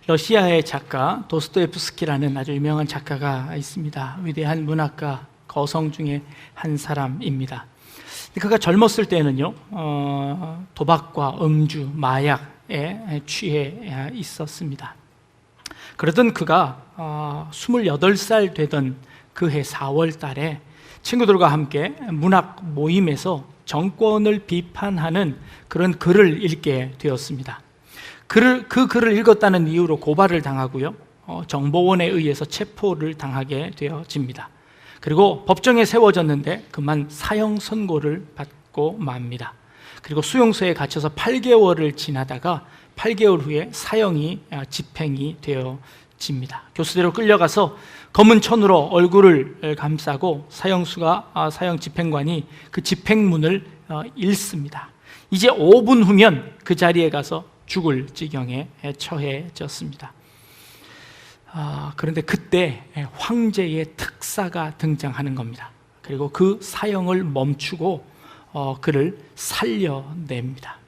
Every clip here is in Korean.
러시아의 작가 도스토옙스키라는 아주 유명한 작가가 있습니다. 위대한 문학가 거성 중에 한 사람입니다. 그가 젊었을 때는요, 도박과 음주, 마약에 취해 있었습니다. 그러던 그가 28살 되던 그해 4월 달에 친구들과 함께 문학 모임에서 정권을 비판하는 그런 글을 읽게 되었습니다. 그 글을 읽었다는 이유로 고발을 당하고요, 정보원에 의해서 체포를 당하게 되어집니다. 그리고 법정에 세워졌는데 그만 사형 선고를 받고 맙니다. 그리고 수용소에 갇혀서 8개월을 지나다가 8개월 후에 사형이 집행이 되어집니다. 교수대로 끌려가서 검은 천으로 얼굴을 감싸고 사형 집행관이 그 집행문을 읽습니다. 이제 5분 후면 그 자리에 가서 죽을 지경에 처해졌습니다. 그런데 그때 황제의 특사가 등장하는 겁니다. 그리고 그 사형을 멈추고 그를 살려냅니다.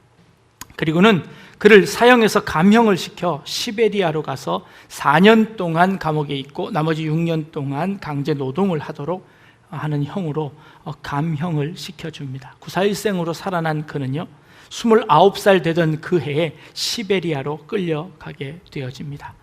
그리고는 그를 사형에서 감형을 시켜 시베리아로 가서 4년 동안 감옥에 있고 나머지 6년 동안 강제 노동을 하도록 하는 형으로 감형을 시켜줍니다. 구사일생으로 살아난 그는요, 29살 되던 그 해에 시베리아로 끌려가게 되어집니다.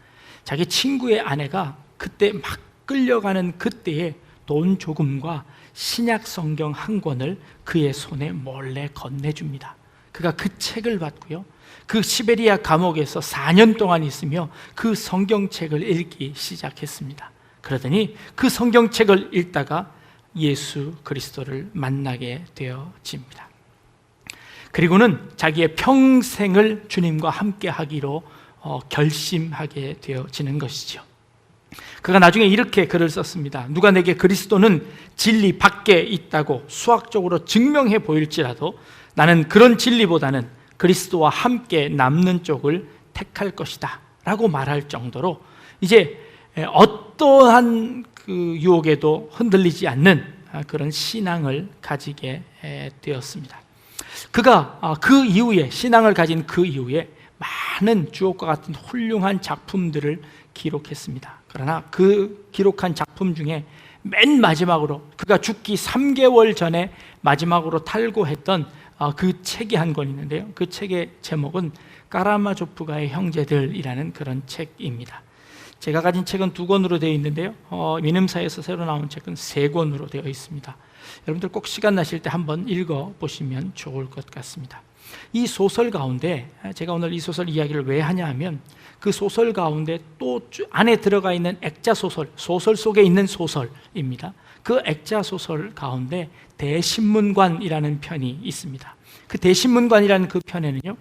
자기 친구의 아내가 그때 막 끌려가는 그때에 돈 조금과 신약 성경 한 권을 그의 손에 몰래 건네줍니다. 그가 그 책을 받고요, 그 시베리아 감옥에서 4년 동안 있으며 그 성경책을 읽기 시작했습니다. 그러더니 그 성경책을 읽다가 예수 그리스도를 만나게 되어집니다. 그리고는 자기의 평생을 주님과 함께 하기로 결심하게 되어지는 것이죠. 그가 나중에 이렇게 글을 썼습니다. 누가 내게 그리스도는 진리 밖에 있다고 수학적으로 증명해 보일지라도 나는 그런 진리보다는 그리스도와 함께 남는 쪽을 택할 것이다 라고 말할 정도로 이제 어떠한 그 유혹에도 흔들리지 않는 그런 신앙을 가지게 되었습니다. 그가 그 이후에, 신앙을 가진 그 이후에 많은 주옥과 같은 훌륭한 작품들을 기록했습니다. 그러나 그 기록한 작품 중에 맨 마지막으로 그가 죽기 3개월 전에 마지막으로 탈고했던 그 책이 한 권 있는데요, 그 책의 제목은 까라마조프가의 형제들이라는 그런 책입니다. 제가 가진 책은 2권으로 되어 있는데요, 민음사에서 새로 나온 책은 3권으로 되어 있습니다. 여러분들 꼭 시간 나실 때 한번 읽어보시면 좋을 것 같습니다. 이 소설 가운데, 제가 오늘 이 소설 이야기를 왜 하냐 하면 그 소설 가운데 또 안에 들어가 있는 액자 소설, 소설 속에 있는 소설입니다. 그 액자 소설 가운데 대신문관이라는 편이 있습니다. 그 대신문관이라는 그 편에는요,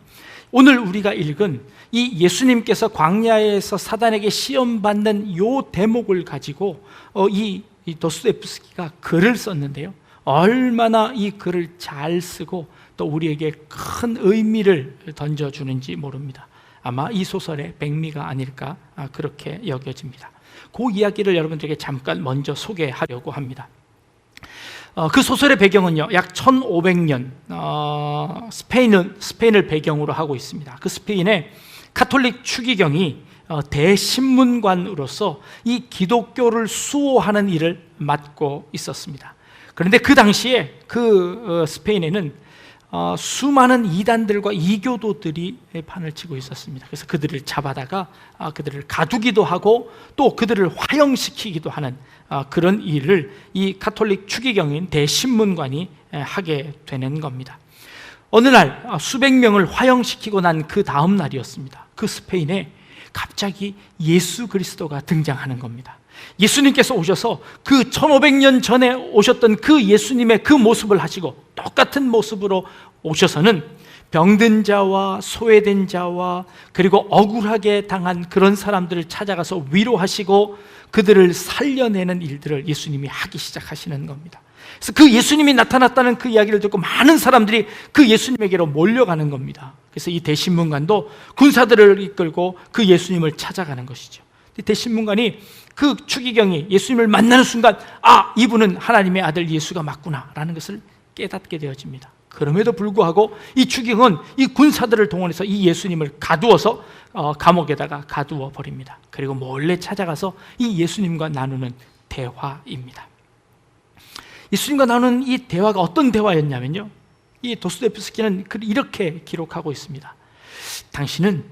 오늘 우리가 읽은 이 예수님께서 광야에서 사단에게 시험받는 이 대목을 가지고 이 도스토옙스키가 글을 썼는데요, 얼마나 이 글을 잘 쓰고 또 우리에게 큰 의미를 던져주는지 모릅니다. 아마 이 소설의 백미가 아닐까 그렇게 여겨집니다. 그 이야기를 여러분들에게 잠깐 먼저 소개하려고 합니다. 그 소설의 배경은요, 약 1500년 스페인을 배경으로 하고 있습니다. 그 스페인의 가톨릭 추기경이 대신문관으로서 이 기독교를 수호하는 일을 맡고 있었습니다. 그런데 그 당시에 그 스페인에는 수많은 이단들과 이교도들이 판을 치고 있었습니다. 그래서 그들을 잡아다가 그들을 가두기도 하고 또 그들을 화형시키기도 하는 그런 일을 이 가톨릭 추기경인 대신문관이 하게 되는 겁니다. 어느 날 수백 명을 화형시키고 난 그 다음 날이었습니다. 그 스페인에 갑자기 예수 그리스도가 등장하는 겁니다. 예수님께서 오셔서 그 1500년 전에 오셨던 그 예수님의 그 모습을 하시고 똑같은 모습으로 오셔서는 병든 자와 소외된 자와 그리고 억울하게 당한 그런 사람들을 찾아가서 위로하시고 그들을 살려내는 일들을 예수님이 하기 시작하시는 겁니다. 그래서 그 예수님이 나타났다는 그 이야기를 듣고 많은 사람들이 그 예수님에게로 몰려가는 겁니다. 그래서 이 대신문관도 군사들을 이끌고 그 예수님을 찾아가는 것이죠. 대신문관이 그 추기경이 예수님을 만나는 순간 이분은 하나님의 아들 예수가 맞구나 라는 것을 깨닫게 되어집니다. 그럼에도 불구하고 이 추기경은 이 군사들을 동원해서 이 예수님을 가두어서 감옥에다가 가두어 버립니다. 그리고 몰래 찾아가서 이 예수님과 나누는 대화입니다. 예수님과 나누는 이 대화가 어떤 대화였냐면요, 이 도스토옙스키는 이렇게 기록하고 있습니다. 당신은,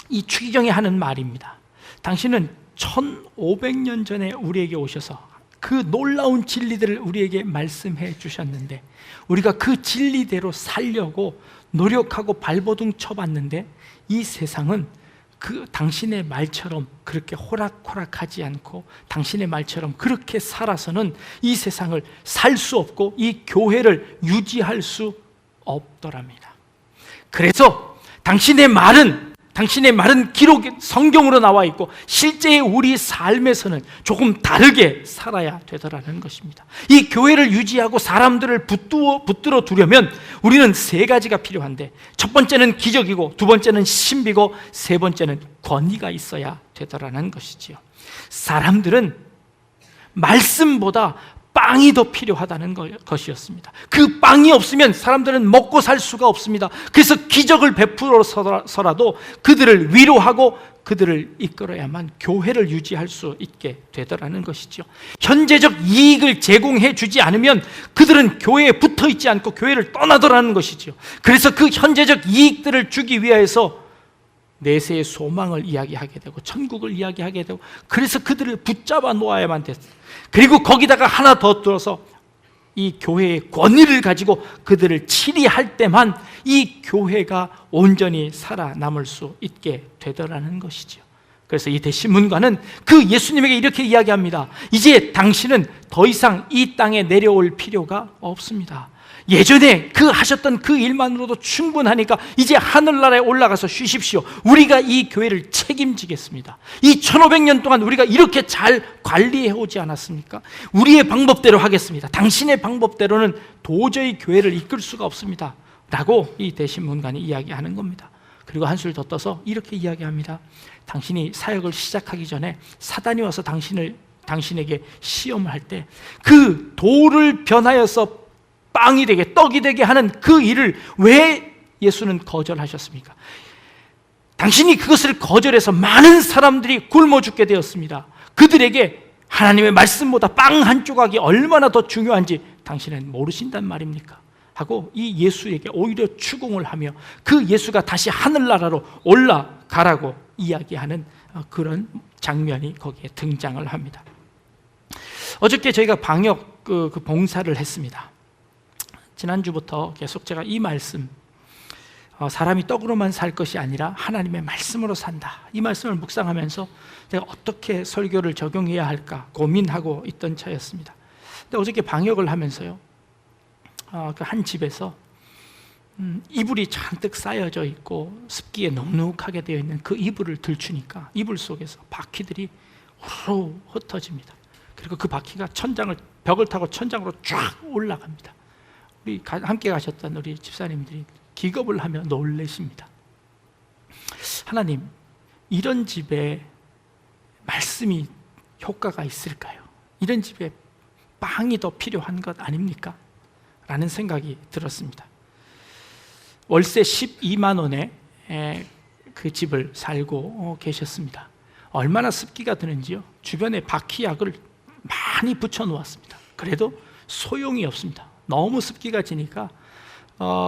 이 추기경이 하는 말입니다, 당신은 1500년 전에 우리에게 오셔서 그 놀라운 진리들을 우리에게 말씀해 주셨는데 우리가 그 진리대로 살려고 노력하고 발버둥 쳐봤는데 이 세상은 그 당신의 말처럼 그렇게 호락호락하지 않고 당신의 말처럼 그렇게 살아서는 이 세상을 살 수 없고 이 교회를 유지할 수 없더랍니다. 그래서 당신의 말은 기록 성경으로 나와 있고 실제 우리 삶에서는 조금 다르게 살아야 되더라는 것입니다. 이 교회를 유지하고 사람들을 붙들어 두려면 우리는 세 가지가 필요한데, 첫 번째는 기적이고, 두 번째는 신비고, 세 번째는 권위가 있어야 되더라는 것이지요. 사람들은 말씀보다 빵이 더 필요하다는 것이었습니다. 그 빵이 없으면 사람들은 먹고 살 수가 없습니다. 그래서 기적을 베풀어서라도 그들을 위로하고 그들을 이끌어야만 교회를 유지할 수 있게 되더라는 것이죠. 현재적 이익을 제공해 주지 않으면 그들은 교회에 붙어 있지 않고 교회를 떠나더라는 것이죠. 그래서 그 현재적 이익들을 주기 위해서 내세의 소망을 이야기하게 되고 천국을 이야기하게 되고, 그래서 그들을 붙잡아 놓아야만 됐어요. 그리고 거기다가 하나 더 들어서 이 교회의 권위를 가지고 그들을 치리할 때만 이 교회가 온전히 살아남을 수 있게 되더라는 것이죠. 그래서 이 대신문관은 그 예수님에게 이렇게 이야기합니다. 이제 당신은 더 이상 이 땅에 내려올 필요가 없습니다. 예전에 그 하셨던 그 일만으로도 충분하니까 이제 하늘나라에 올라가서 쉬십시오. 우리가 이 교회를 책임지겠습니다. 이 1500년 동안 우리가 이렇게 잘 관리해 오지 않았습니까? 우리의 방법대로 하겠습니다. 당신의 방법대로는 도저히 교회를 이끌 수가 없습니다 라고 이 대신문관이 이야기하는 겁니다. 그리고 한술 더 떠서 이렇게 이야기합니다. 당신이 사역을 시작하기 전에 사단이 와서 당신에게 시험을 할 때 그 돌을 변하여서 빵이 되게, 떡이 되게 하는 그 일을 왜 예수는 거절하셨습니까? 당신이 그것을 거절해서 많은 사람들이 굶어 죽게 되었습니다. 그들에게 하나님의 말씀보다 빵 한 조각이 얼마나 더 중요한지 당신은 모르신단 말입니까? 하고 이 예수에게 오히려 추궁을 하며 그 예수가 다시 하늘나라로 올라가라고 이야기하는 그런 장면이 거기에 등장을 합니다. 어저께 저희가 방역 봉사를 했습니다. 지난주부터 계속 제가 이 말씀, 사람이 떡으로만 살 것이 아니라 하나님의 말씀으로 산다, 이 말씀을 묵상하면서 제가 어떻게 설교를 적용해야 할까 고민하고 있던 차였습니다. 근데 어저께 방역을 하면서요, 그 한 집에서 이불이 잔뜩 쌓여져 있고 습기에 눅눅하게 되어 있는 그 이불을 들추니까 이불 속에서 바퀴들이 후루 흩어집니다. 그리고 그 바퀴가 벽을 타고 천장으로 쫙 올라갑니다. 우리 함께 가셨던 우리 집사님들이 기겁을 하며 놀라십니다. 하나님, 이런 집에 말씀이 효과가 있을까요? 이런 집에 빵이 더 필요한 것 아닙니까? 라는 생각이 들었습니다. 월세 12만 원에 그 집을 살고 계셨습니다. 얼마나 습기가 드는지요, 주변에 바퀴약을 많이 붙여 놓았습니다. 그래도 소용이 없습니다. 너무 습기가 지니까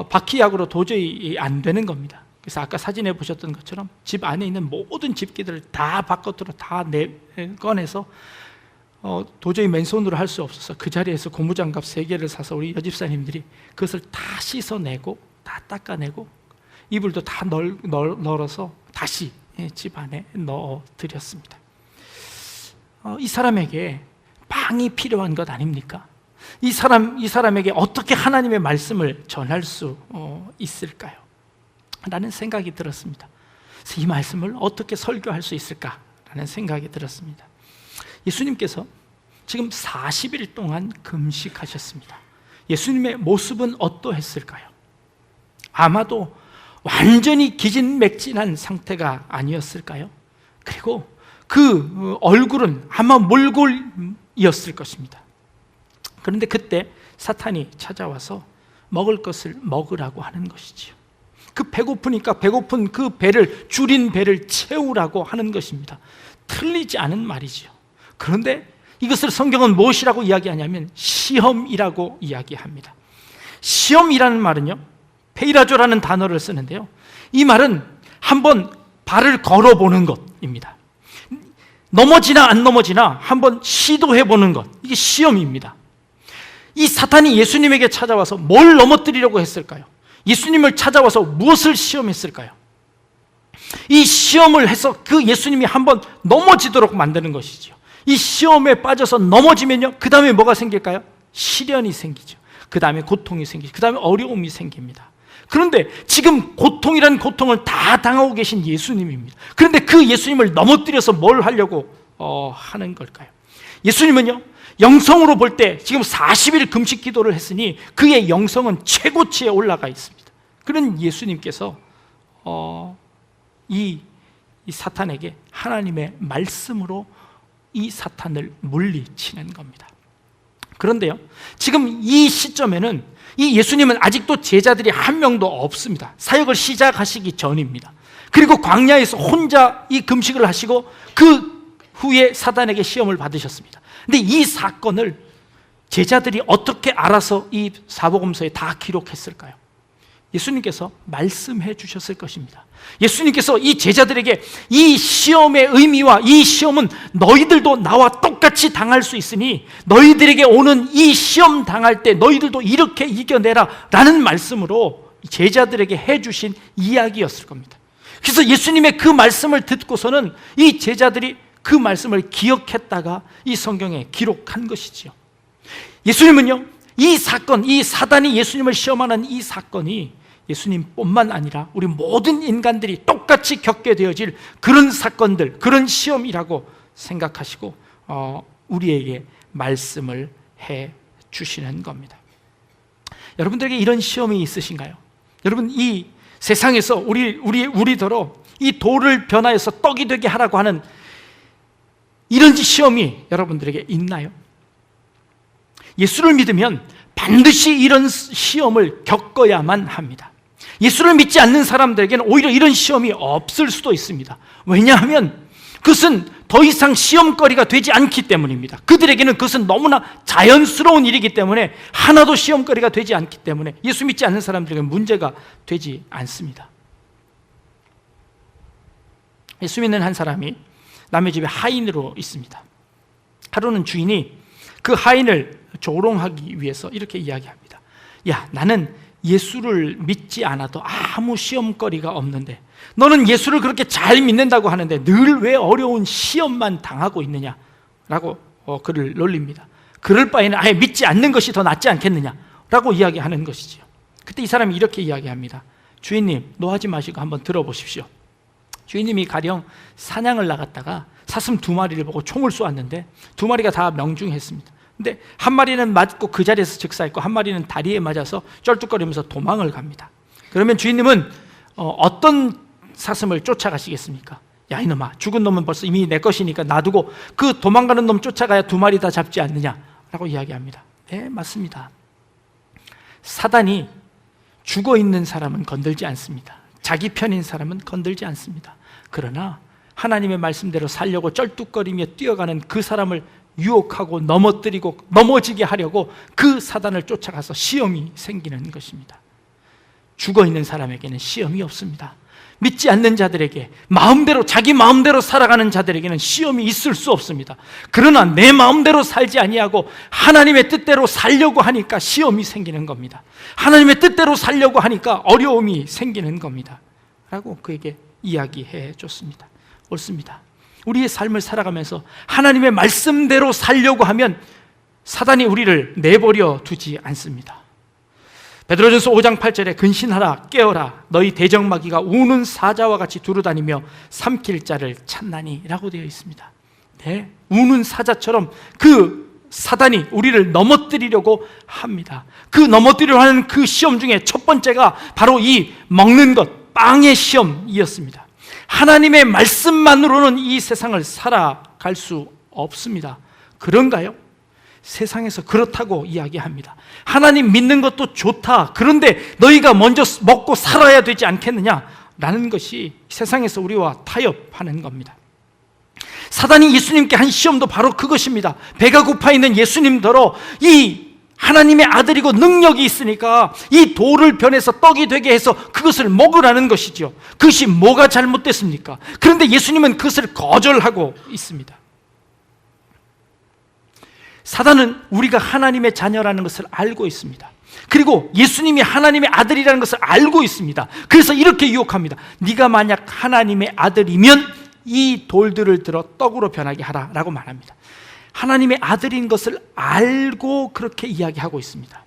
바퀴약으로 도저히 안 되는 겁니다. 그래서 아까 사진에 보셨던 것처럼 집 안에 있는 모든 집기들을 다 바깥으로 다 꺼내서 도저히 맨손으로 할 수 없어서 그 자리에서 고무장갑 3개를 사서 우리 여집사님들이 그것을 다 씻어내고 다 닦아내고 이불도 다 널어서 다시 집 안에 넣어드렸습니다. 이 사람에게 빵이 필요한 것 아닙니까? 이 사람에게 어떻게 하나님의 말씀을 전할 수 있을까요? 라는 생각이 들었습니다. 그래서 이 말씀을 어떻게 설교할 수 있을까라는 생각이 들었습니다. 예수님께서 지금 40일 동안 금식하셨습니다. 예수님의 모습은 어떠했을까요? 아마도 완전히 기진맥진한 상태가 아니었을까요? 그리고 그 얼굴은 아마 몰골이었을 것입니다. 그런데 그때 사탄이 찾아와서 먹을 것을 먹으라고 하는 것이지요. 그 배고프니까 배고픈 그 배를, 줄인 배를 채우라고 하는 것입니다. 틀리지 않은 말이지요. 그런데 이것을 성경은 무엇이라고 이야기하냐면 시험이라고 이야기합니다. 시험이라는 말은요, 페이라조라는 단어를 쓰는데요, 이 말은 한번 발을 걸어보는 것입니다. 넘어지나 안 넘어지나 한번 시도해보는 것, 이게 시험입니다. 이 사탄이 예수님에게 찾아와서 뭘 넘어뜨리려고 했을까요? 예수님을 찾아와서 무엇을 시험했을까요? 이 시험을 해서 그 예수님이 한번 넘어지도록 만드는 것이죠. 이 시험에 빠져서 넘어지면요, 그 다음에 뭐가 생길까요? 시련이 생기죠. 그 다음에 고통이 생기죠. 그 다음에 어려움이 생깁니다. 그런데 지금 고통이라는 고통을 다 당하고 계신 예수님입니다. 그런데 그 예수님을 넘어뜨려서 뭘 하려고 하는 걸까요? 예수님은요, 영성으로 볼 때 지금 40일 금식 기도를 했으니 그의 영성은 최고치에 올라가 있습니다. 그런 예수님께서 이 사탄에게 하나님의 말씀으로 이 사탄을 물리치는 겁니다. 그런데요, 지금 이 시점에는 이 예수님은 아직도 제자들이 한 명도 없습니다. 사역을 시작하시기 전입니다. 그리고 광야에서 혼자 이 금식을 하시고 그 후에 사단에게 시험을 받으셨습니다. 근데 이 사건을 제자들이 어떻게 알아서 이 사복음서에 다 기록했을까요? 예수님께서 말씀해 주셨을 것입니다. 예수님께서 이 제자들에게 이 시험의 의미와 이 시험은 너희들도 나와 똑같이 당할 수 있으니 너희들에게 오는 이 시험 당할 때 너희들도 이렇게 이겨내라 라는 말씀으로 제자들에게 해주신 이야기였을 겁니다. 그래서 예수님의 그 말씀을 듣고서는 이 제자들이 그 말씀을 기억했다가 이 성경에 기록한 것이지요. 예수님은요, 이 사건, 이 사단이 예수님을 시험하는 이 사건이 예수님뿐만 아니라 우리 모든 인간들이 똑같이 겪게 되어질 그런 사건들, 그런 시험이라고 생각하시고 우리에게 말씀을 해 주시는 겁니다. 여러분들에게 이런 시험이 있으신가요? 여러분, 이 세상에서 우리더러 이 돌을 변화해서 떡이 되게 하라고 하는 이런 시험이 여러분들에게 있나요? 예수를 믿으면 반드시 이런 시험을 겪어야만 합니다. 예수를 믿지 않는 사람들에게는 오히려 이런 시험이 없을 수도 있습니다. 왜냐하면 그것은 더 이상 시험거리가 되지 않기 때문입니다. 그들에게는 그것은 너무나 자연스러운 일이기 때문에 하나도 시험거리가 되지 않기 때문에 예수 믿지 않는 사람들에게는 문제가 되지 않습니다. 예수 믿는 한 사람이 남의 집에 하인으로 있습니다. 하루는 주인이 그 하인을 조롱하기 위해서 이렇게 이야기합니다. 야, 나는 예수를 믿지 않아도 아무 시험거리가 없는데 너는 예수를 그렇게 잘 믿는다고 하는데 늘 왜 어려운 시험만 당하고 있느냐 라고 그를 놀립니다. 그럴 바에는 아예 믿지 않는 것이 더 낫지 않겠느냐 라고 이야기하는 것이지요. 그때 이 사람이 이렇게 이야기합니다. 주인님, 노하지 마시고 한번 들어보십시오. 주인님이 가령 사냥을 나갔다가 사슴 2마리를 보고 총을 쏘았는데 2마리가 다 명중했습니다. 근데 한 마리는 맞고 그 자리에서 즉사했고 한 마리는 다리에 맞아서 쩔뚝거리면서 도망을 갑니다. 그러면 주인님은 어떤 사슴을 쫓아가시겠습니까? 야, 이놈아, 죽은 놈은 벌써 이미 내 것이니까 놔두고 그 도망가는 놈 쫓아가야 2마리 다 잡지 않느냐라고 이야기합니다. 네, 맞습니다. 사단이 죽어있는 사람은 건들지 않습니다. 자기 편인 사람은 건들지 않습니다. 그러나 하나님의 말씀대로 살려고 쩔뚝거리며 뛰어가는 그 사람을 유혹하고 넘어뜨리고 넘어지게 하려고 그 사단을 쫓아가서 시험이 생기는 것입니다. 죽어있는 사람에게는 시험이 없습니다. 믿지 않는 자들에게 자기 마음대로 살아가는 자들에게는 시험이 있을 수 없습니다. 그러나 내 마음대로 살지 아니하고 하나님의 뜻대로 살려고 하니까 시험이 생기는 겁니다. 하나님의 뜻대로 살려고 하니까 어려움이 생기는 겁니다 라고 그에게 이야기해 줬습니다. 옳습니다. 우리의 삶을 살아가면서 하나님의 말씀대로 살려고 하면 사단이 우리를 내버려 두지 않습니다. 베드로전서 5장 8절에 근신하라, 깨어라, 너희 대적마귀가 우는 사자와 같이 두루다니며 삼킬 자를 찾나니 라고 되어 있습니다. 네, 우는 사자처럼 그 사단이 우리를 넘어뜨리려고 합니다. 그 넘어뜨리려고 하는 그 시험 중에 첫 번째가 바로 이 먹는 것, 빵의 시험이었습니다. 하나님의 말씀만으로는 이 세상을 살아갈 수 없습니다. 그런가요? 세상에서 그렇다고 이야기합니다. 하나님 믿는 것도 좋다. 그런데 너희가 먼저 먹고 살아야 되지 않겠느냐라는 것이 세상에서 우리와 타협하는 겁니다. 사단이 예수님께 한 시험도 바로 그것입니다. 배가 고파 있는 예수님더러 이 하나님의 아들이고 능력이 있으니까 이 돌을 변해서 떡이 되게 해서 그것을 먹으라는 것이죠. 그것이 뭐가 잘못됐습니까? 그런데 예수님은 그것을 거절하고 있습니다. 사단은 우리가 하나님의 자녀라는 것을 알고 있습니다. 그리고 예수님이 하나님의 아들이라는 것을 알고 있습니다. 그래서 이렇게 유혹합니다. 네가 만약 하나님의 아들이면 이 돌들을 들어 떡으로 변하게 하라라고 말합니다. 하나님의 아들인 것을 알고 그렇게 이야기하고 있습니다.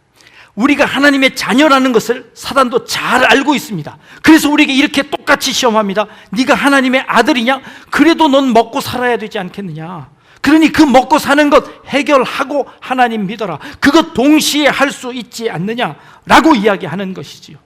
우리가 하나님의 자녀라는 것을 사단도 잘 알고 있습니다. 그래서 우리에게 이렇게 똑같이 시험합니다. 네가 하나님의 아들이냐? 그래도 넌 먹고 살아야 되지 않겠느냐? 그러니 그 먹고 사는 것 해결하고 하나님 믿어라. 그것 동시에 할 수 있지 않느냐라고 이야기하는 것이지요.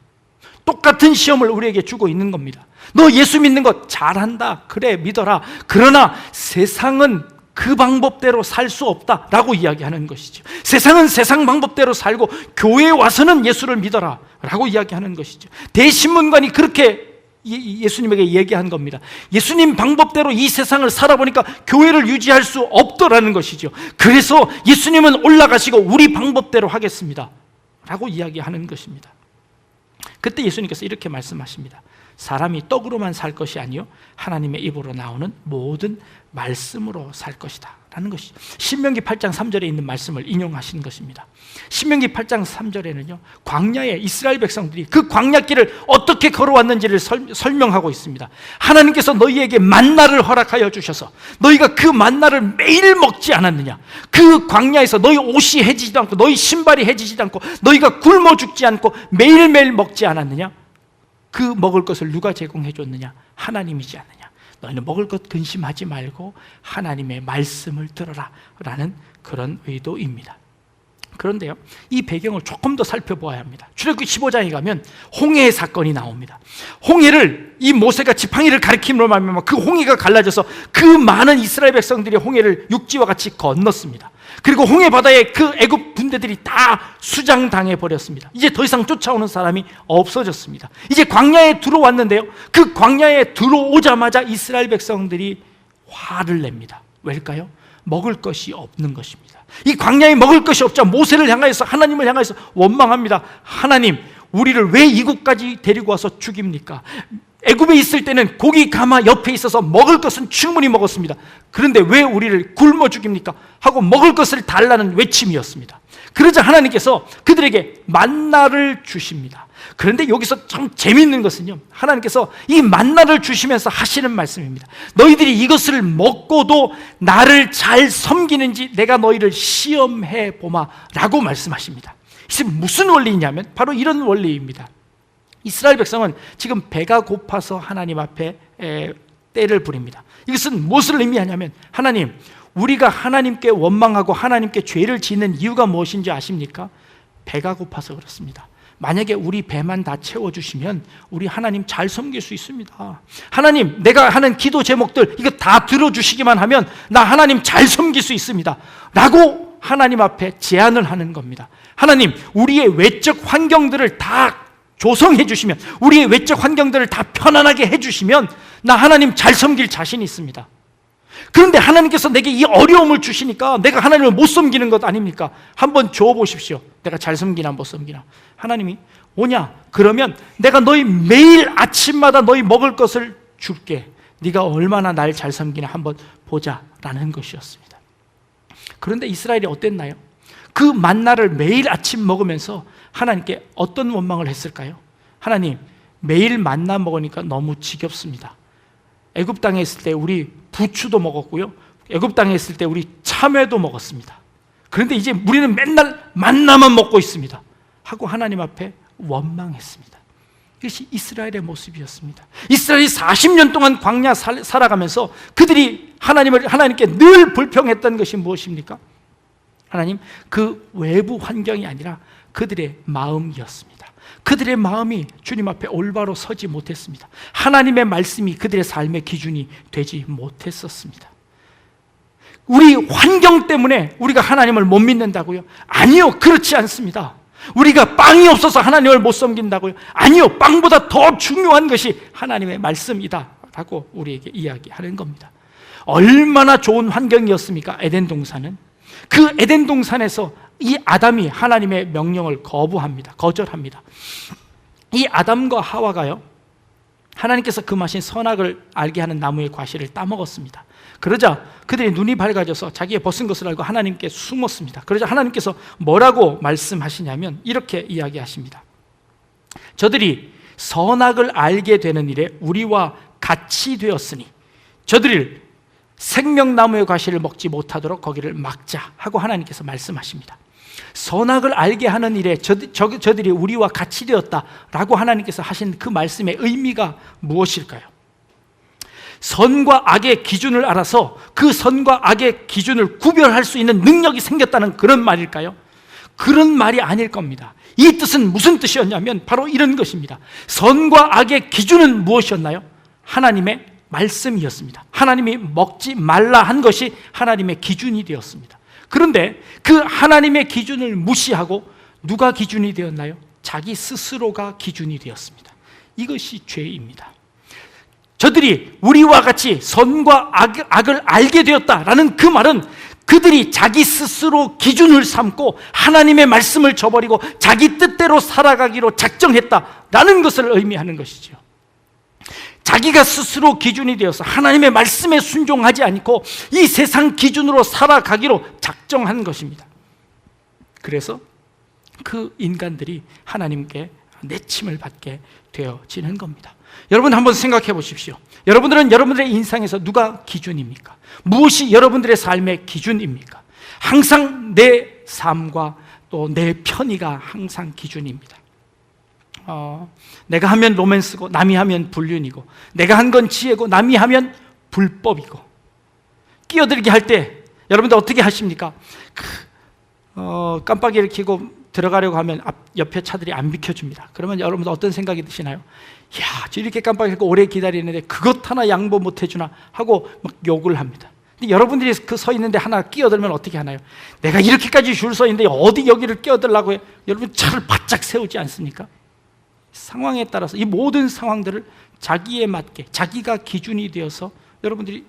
똑같은 시험을 우리에게 주고 있는 겁니다. 너 예수 믿는 것 잘한다. 그래, 믿어라. 그러나 세상은 그 방법대로 살 수 없다라고 이야기하는 것이죠. 세상은 세상 방법대로 살고 교회에 와서는 예수를 믿어라 라고 이야기하는 것이죠. 대신문관이 그렇게 예수님에게 얘기한 겁니다. 예수님 방법대로 이 세상을 살아보니까 교회를 유지할 수 없더라는 것이죠. 그래서 예수님은 올라가시고 우리 방법대로 하겠습니다 라고 이야기하는 것입니다. 그때 예수님께서 이렇게 말씀하십니다. 사람이 떡으로만 살 것이 아니요 하나님의 입으로 나오는 모든 말씀으로 살 것이다 라는 것이죠. 신명기 8장 3절에 있는 말씀을 인용하신 것입니다. 신명기 8장 3절에는요 광야에 이스라엘 백성들이 그 광야길을 어떻게 걸어왔는지를 설명하고 있습니다. 하나님께서 너희에게 만나를 허락하여 주셔서 너희가 그 만나를 매일 먹지 않았느냐? 그 광야에서 너희 옷이 해지지도 않고 너희 신발이 해지지도 않고 너희가 굶어 죽지 않고 매일매일 먹지 않았느냐? 그 먹을 것을 누가 제공해 줬느냐? 하나님이지 않느냐? 너희는 먹을 것 근심하지 말고 하나님의 말씀을 들어라 라는 그런 의도입니다. 그런데요, 이 배경을 조금 더 살펴보아야 합니다. 출애굽기 15장에 가면 홍해의 사건이 나옵니다. 홍해를 이 모세가 지팡이를 가리킴으로 말미암아 그 홍해가 갈라져서 그 많은 이스라엘 백성들이 홍해를 육지와 같이 건넜습니다. 그리고 홍해 바다에 그 애굽 군대들이 다 수장당해 버렸습니다. 이제 더 이상 쫓아오는 사람이 없어졌습니다. 이제 광야에 들어왔는데요, 그 광야에 들어오자마자 이스라엘 백성들이 화를 냅니다. 왜일까요? 먹을 것이 없는 것입니다. 이 광야에 먹을 것이 없자 모세를 향하여서 하나님을 향하여서 원망합니다. 하나님, 우리를 왜 이곳까지 데리고 와서 죽입니까? 애굽에 있을 때는 고기 가마 옆에 있어서 먹을 것은 충분히 먹었습니다. 그런데 왜 우리를 굶어 죽입니까? 하고 먹을 것을 달라는 외침이었습니다. 그러자 하나님께서 그들에게 만나를 주십니다. 그런데 여기서 참 재미있는 것은요, 하나님께서 이 만나를 주시면서 하시는 말씀입니다. 너희들이 이것을 먹고도 나를 잘 섬기는지 내가 너희를 시험해 보마 라고 말씀하십니다. 이게 무슨 원리냐면 바로 이런 원리입니다. 이스라엘 백성은 지금 배가 고파서 하나님 앞에 떼를 부립니다. 이것은 무엇을 의미하냐면, 하나님, 우리가 하나님께 원망하고 하나님께 죄를 짓는 이유가 무엇인지 아십니까? 배가 고파서 그렇습니다. 만약에 우리 배만 다 채워주시면 우리 하나님 잘 섬길 수 있습니다. 하나님, 내가 하는 기도 제목들 이거 다 들어주시기만 하면 나 하나님 잘 섬길 수 있습니다 라고 하나님 앞에 제안을 하는 겁니다. 하나님, 우리의 외적 환경들을 다 조성해 주시면, 우리의 외적 환경들을 다 편안하게 해주시면 나 하나님 잘 섬길 자신이 있습니다. 그런데 하나님께서 내게 이 어려움을 주시니까 내가 하나님을 못 섬기는 것 아닙니까? 한번 줘보십시오. 내가 잘 섬기나 못 섬기나. 하나님이 오냐? 그러면 내가 너희 매일 아침마다 너희 먹을 것을 줄게. 네가 얼마나 날 잘 섬기나 한번 보자라는 것이었습니다. 그런데 이스라엘이 어땠나요? 그 만나를 매일 아침 먹으면서 하나님께 어떤 원망을 했을까요? 하나님, 매일 만나 먹으니까 너무 지겹습니다. 애굽 땅에 있을 때 우리 부추도 먹었고요, 애굽 땅에 있을 때 우리 참외도 먹었습니다. 그런데 이제 우리는 맨날 만나만 먹고 있습니다 하고 하나님 앞에 원망했습니다. 이것이 이스라엘의 모습이었습니다. 이스라엘이 40년 동안 광야 살아가면서 그들이 하나님께 늘 불평했던 것이 무엇입니까? 하나님, 그 외부 환경이 아니라 그들의 마음이었습니다. 그들의 마음이 주님 앞에 올바로 서지 못했습니다. 하나님의 말씀이 그들의 삶의 기준이 되지 못했었습니다. 우리 환경 때문에 우리가 하나님을 못 믿는다고요? 아니요, 그렇지 않습니다. 우리가 빵이 없어서 하나님을 못 섬긴다고요? 아니요, 빵보다 더 중요한 것이 하나님의 말씀이다 라고 우리에게 이야기하는 겁니다. 얼마나 좋은 환경이었습니까? 에덴 동산은. 그 에덴 동산에서 이 아담이 하나님의 명령을 거절합니다. 이 아담과 하와가요, 하나님께서 금하신 선악을 알게 하는 나무의 과실을 따먹었습니다. 그러자 그들이 눈이 밝아져서 자기의 벗은 것을 알고 하나님께 숨었습니다. 그러자 하나님께서 뭐라고 말씀하시냐면 이렇게 이야기하십니다. 저들이 선악을 알게 되는 일에 우리와 같이 되었으니 저들을 생명나무의 과실을 먹지 못하도록 거기를 막자 하고 하나님께서 말씀하십니다. 선악을 알게 하는 일에 저들이 우리와 같이 되었다라고 하나님께서 하신 그 말씀의 의미가 무엇일까요? 선과 악의 기준을 알아서 그 선과 악의 기준을 구별할 수 있는 능력이 생겼다는 그런 말일까요? 그런 말이 아닐 겁니다. 이 뜻은 무슨 뜻이었냐면 바로 이런 것입니다. 선과 악의 기준은 무엇이었나요? 하나님의 말씀이었습니다. 하나님이 먹지 말라 한 것이 하나님의 기준이 되었습니다. 그런데 그 하나님의 기준을 무시하고 누가 기준이 되었나요? 자기 스스로가 기준이 되었습니다. 이것이 죄입니다. 저들이 우리와 같이 선과 악을 알게 되었다라는 그 말은 그들이 자기 스스로 기준을 삼고 하나님의 말씀을 저버리고 자기 뜻대로 살아가기로 작정했다라는 것을 의미하는 것이죠. 자기가 스스로 기준이 되어서 하나님의 말씀에 순종하지 않고 이 세상 기준으로 살아가기로 작정한 것입니다. 그래서 그 인간들이 하나님께 내침을 받게 되어지는 겁니다. 여러분 한번 생각해 보십시오. 여러분들은 여러분들의 인생에서 누가 기준입니까? 무엇이 여러분들의 삶의 기준입니까? 항상 내 삶과 또 내 편의가 항상 기준입니다. 내가 하면 로맨스고 남이 하면 불륜이고 내가 한 건 지혜고 남이 하면 불법이고 끼어들게 할 때 여러분들 어떻게 하십니까? 깜빡이를 켜고 들어가려고 하면 옆에 차들이 안 비켜줍니다. 그러면 여러분들 어떤 생각이 드시나요? 야, 이렇게 깜빡이 켜고 오래 기다리는데 그것 하나 양보 못 해주나 하고 막 욕을 합니다. 근데 여러분들이 그 서 있는데 하나 끼어들면 어떻게 하나요? 내가 이렇게까지 줄 서 있는데 어디 여기를 끼어들라고 해요? 여러분 차를 바짝 세우지 않습니까? 상황에 따라서 이 모든 상황들을 자기에 맞게 자기가 기준이 되어서 여러분들이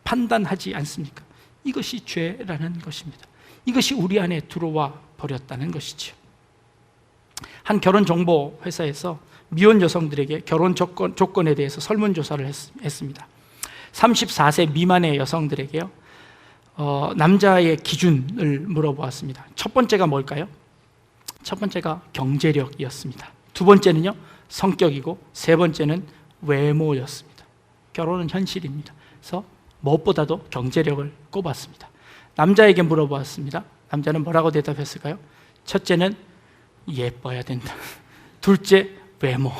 판단하지 않습니까? 이것이 죄라는 것입니다. 이것이 우리 안에 들어와 버렸다는 것이죠. 한 결혼정보 회사에서 미혼 여성들에게 결혼 조건에 대해서 설문조사를 했습니다. 34세 미만의 여성들에게요, 남자의 기준을 물어보았습니다. 첫 번째가 뭘까요? 첫 번째가 경제력이었습니다. 두 번째는요, 성격이고 세 번째는 외모였습니다. 결혼은 현실입니다. 그래서 무엇보다도 경제력을 꼽았습니다. 남자에게 물어보았습니다. 남자는 뭐라고 대답했을까요? 첫째는 예뻐야 된다. 둘째 외모.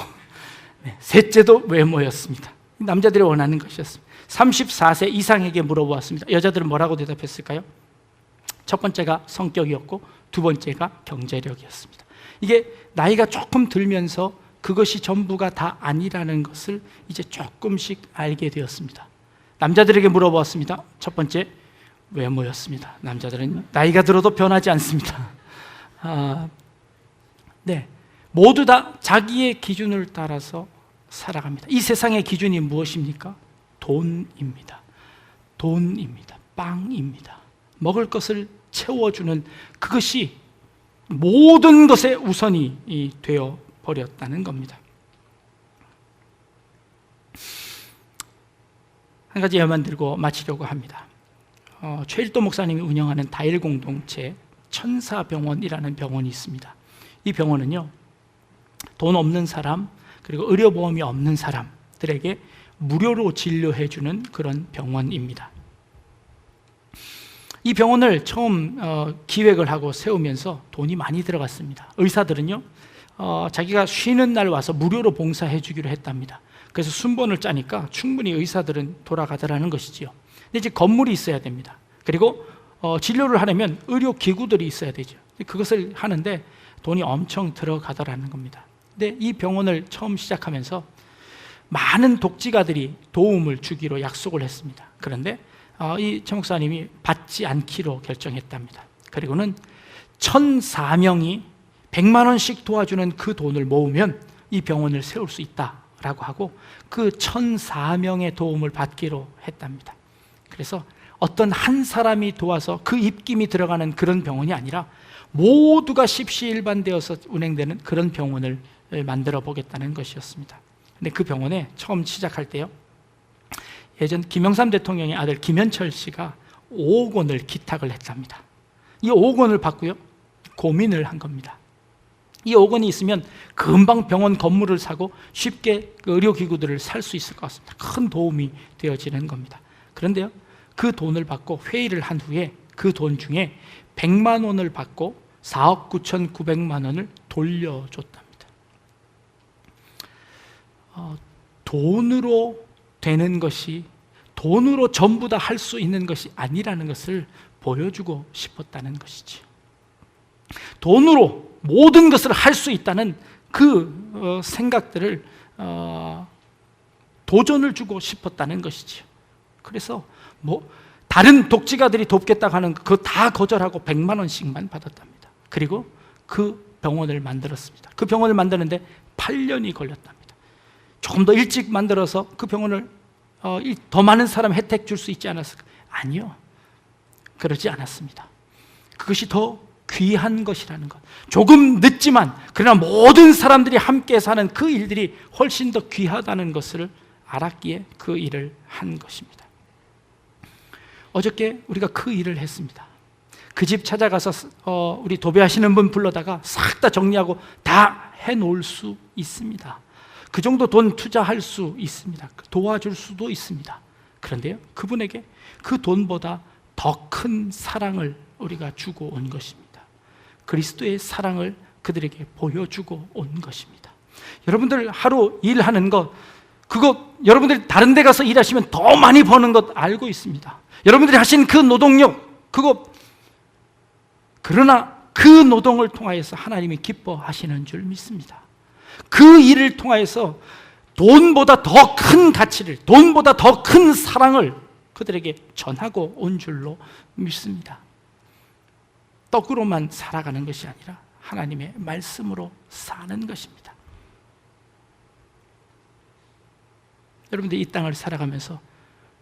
셋째도 외모였습니다. 남자들이 원하는 것이었습니다. 34세 이상에게 물어보았습니다. 여자들은 뭐라고 대답했을까요? 첫 번째가 성격이었고 두 번째가 경제력이었습니다. 이게 나이가 조금 들면서 그것이 전부가 다 아니라는 것을 이제 조금씩 알게 되었습니다. 남자들에게 물어보았습니다. 첫 번째 외모였습니다. 남자들은 나이가 들어도 변하지 않습니다. 모두 다 자기의 기준을 따라서 살아갑니다. 이 세상의 기준이 무엇입니까? 돈입니다. 돈입니다. 빵입니다. 먹을 것을 채워주는 그것이 모든 것의 우선이 되어 버렸다는 겁니다. 한 가지 예만 들고 마치려고 합니다. 최일도 목사님이 운영하는 다일 공동체 천사병원이라는 병원이 있습니다. 이 병원은요, 돈 없는 사람 그리고 의료보험이 없는 사람들에게 무료로 진료해주는 그런 병원입니다. 이 병원을 처음 기획을 하고 세우면서 돈이 많이 들어갔습니다. 의사들은요, 자기가 쉬는 날 와서 무료로 봉사해 주기로 했답니다. 그래서 순번을 짜니까 충분히 의사들은 돌아가더라는 것이지요. 근데 이제 건물이 있어야 됩니다. 그리고 진료를 하려면 의료기구들이 있어야 되죠. 그것을 하는데 돈이 엄청 들어가더라는 겁니다. 근데 이 병원을 처음 시작하면서 많은 독지가들이 도움을 주기로 약속을 했습니다. 그런데 이 최 목사님이 받지 않기로 결정했답니다. 그리고는 1,004명이 100만 원씩 도와주는 그 돈을 모으면 이 병원을 세울 수 있다라고 하고 그 1,004명의 도움을 받기로 했답니다. 그래서 어떤 한 사람이 도와서 그 입김이 들어가는 그런 병원이 아니라 모두가 십시일반되어서 운행되는 그런 병원을 만들어 보겠다는 것이었습니다. 근데 그 병원에 처음 시작할 때요, 예전 김영삼 대통령의 아들 김현철 씨가 5억 원을 기탁을 했답니다. 이 5억 원을 받고요, 고민을 한 겁니다. 이 5억 원이 있으면 금방 병원 건물을 사고 쉽게 그 의료기구들을 살 수 있을 것 같습니다. 큰 도움이 되어지는 겁니다. 그런데요, 그 돈을 받고 회의를 한 후에 그 돈 중에 100만 원을 받고 4억 9,900만 원을 돌려줬답니다. 돈으로 되는 것이, 돈으로 전부 다 할 수 있는 것이 아니라는 것을 보여주고 싶었다는 것이지. 돈으로 모든 것을 할 수 있다는 그 생각들을 도전을 주고 싶었다는 것이지요. 그래서 다른 독지가들이 돕겠다고 하는 그거 다 거절하고 100만 원씩만 받았답니다. 그리고 그 병원을 만들었습니다. 그 병원을 만드는데 8년이 걸렸답니다. 조금 더 일찍 만들어서 그 병원을 더 많은 사람 혜택 줄 수 있지 않았을까? 아니요, 그러지 않았습니다. 그것이 더 귀한 것이라는 것, 조금 늦지만 그러나 모든 사람들이 함께 사는 그 일들이 훨씬 더 귀하다는 것을 알았기에 그 일을 한 것입니다. 어저께 우리가 그 일을 했습니다. 그 집 찾아가서 우리 도배하시는 분 불러다가 싹 다 정리하고 다 해놓을 수 있습니다. 그 정도 돈 투자할 수 있습니다. 도와줄 수도 있습니다. 그런데요, 그분에게 그 돈보다 더 큰 사랑을 우리가 주고 온 것입니다. 그리스도의 사랑을 그들에게 보여주고 온 것입니다. 여러분들 하루 일하는 것, 그거 여러분들이 다른 데 가서 일하시면 더 많이 버는 것 알고 있습니다. 여러분들이 하신 그 노동력, 그러나 그 노동을 통하여서 하나님이 기뻐하시는 줄 믿습니다. 그 일을 통하여서 돈보다 더 큰 가치를, 돈보다 더 큰 사랑을 그들에게 전하고 온 줄로 믿습니다. 떡으로만 살아가는 것이 아니라 하나님의 말씀으로 사는 것입니다. 여러분들 이 땅을 살아가면서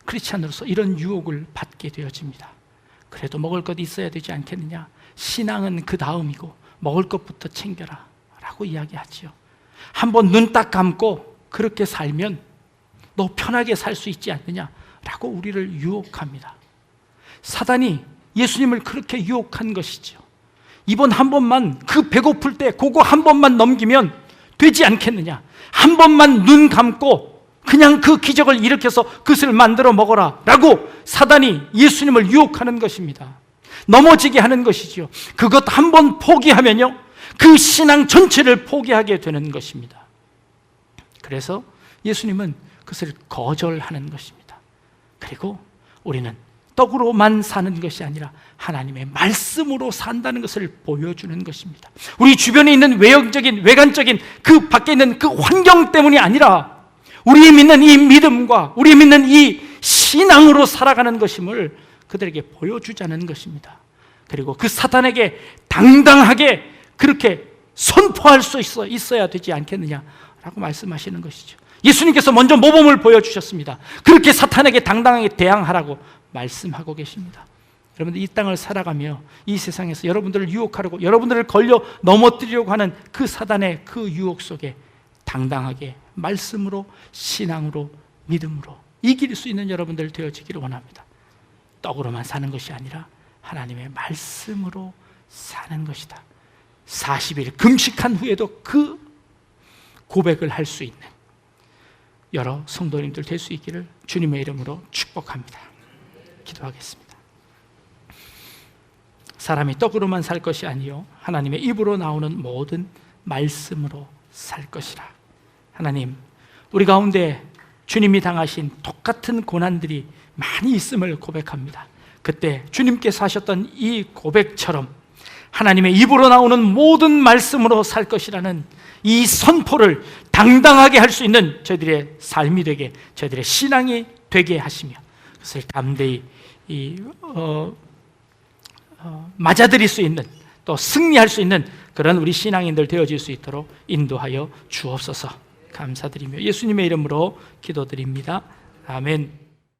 크리스찬으로서 이런 유혹을 받게 되어집니다. 그래도 먹을 것 있어야 되지 않겠느냐, 신앙은 그 다음이고 먹을 것부터 챙겨라 라고 이야기하지요. 한번 눈 딱 감고 그렇게 살면 너 편하게 살 수 있지 않느냐 라고 우리를 유혹합니다. 사단이 예수님을 그렇게 유혹한 것이죠. 이번 한 번만, 그 배고플 때 그거 한 번만 넘기면 되지 않겠느냐, 한 번만 눈 감고 그냥 그 기적을 일으켜서 그것을 만들어 먹어라 라고 사단이 예수님을 유혹하는 것입니다. 넘어지게 하는 것이죠. 그것 한 번 포기하면요, 그 신앙 전체를 포기하게 되는 것입니다. 그래서 예수님은 그것을 거절하는 것입니다. 그리고 우리는 떡으로만 사는 것이 아니라 하나님의 말씀으로 산다는 것을 보여주는 것입니다. 우리 주변에 있는 외관적인 그 밖에 있는 그 환경 때문이 아니라 우리 믿는 이 믿음과 우리 믿는 이 신앙으로 살아가는 것임을 그들에게 보여주자는 것입니다. 그리고 그 사탄에게 당당하게 그렇게 선포할 수 있어야 되지 않겠느냐라고 말씀하시는 것이죠. 예수님께서 먼저 모범을 보여주셨습니다. 그렇게 사탄에게 당당하게 대항하라고 말씀하고 계십니다. 여러분들 이 땅을 살아가며 이 세상에서 여러분들을 유혹하려고, 여러분들을 걸려 넘어뜨리려고 하는 그 사단의 그 유혹 속에 당당하게 말씀으로, 신앙으로, 믿음으로 이길 수 있는 여러분들 되어지기를 원합니다. 떡으로만 사는 것이 아니라 하나님의 말씀으로 사는 것이다. 40일 금식한 후에도 그 고백을 할 수 있는 여러 성도님들 될 수 있기를 주님의 이름으로 축복합니다. 기도하겠습니다. 사람이 떡으로만 살 것이 아니요 하나님의 입으로 나오는 모든 말씀으로 살 것이라. 하나님, 우리 가운데 주님이 당하신 똑같은 고난들이 많이 있음을 고백합니다. 그때 주님께서 하셨던 이 고백처럼 하나님의 입으로 나오는 모든 말씀으로 살 것이라는 이 선포를 당당하게 할 수 있는 저희들의 삶이 되게, 저희들의 신앙이 되게 하시며 그것을 담대히 맞아들일 수 있는, 또 승리할 수 있는 그런 우리 신앙인들 되어질 수 있도록 인도하여 주옵소서. 감사드리며 예수님의 이름으로 기도드립니다. 아멘.